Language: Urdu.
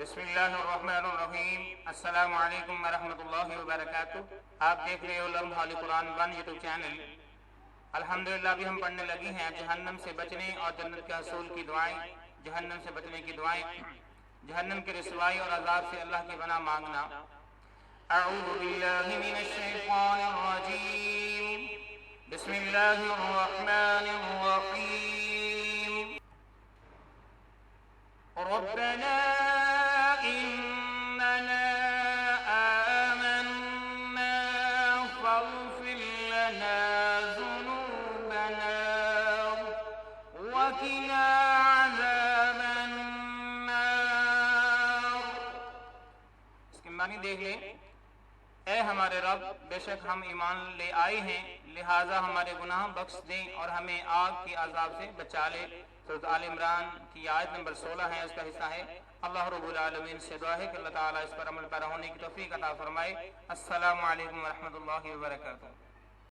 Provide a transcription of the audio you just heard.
بسم اللہ الرحمن الرحیم۔ السلام علیکم ورحمت اللہ وبرکاتہ۔ آپ دیکھ رہے ہو لمحہ قرآن 1 یوٹیوب چینل۔ الحمدللہ ابھی ہم پڑھنے لگی ہیں جہنم سے بچنے اور جنت کے حصول کی دعائیں، جہنم سے بچنے کی دعائیں، جہنم کی رسوائی اور عذاب سے اللہ کی پناہ مانگنا۔ اعوذ باللہ من الشیطان الرجیم، بسم اللہ الرحمن الرحیم۔ ربنا اننا آمنا فاغفر لنا ذنوبنا وقنا عذاب النار۔ اس کے معنی دیکھ لیں۔ اے ہمارے رب، بے شک ہم ایمان لے آئے ہیں، لہٰذا ہمارے گناہ بخش دیں اور ہمیں آگ کے عذاب سے بچا لے۔ سورۃ آل عمران کی آیت نمبر 16 ہے، اس کا حصہ ہے۔ اللہ رب العالمین سے دعا ہے کہ اللہ تعالیٰ اس پر عمل پیرا ہونے کی توفیق عطا فرمائے۔ السلام علیکم ورحمۃ اللہ وبرکاتہ۔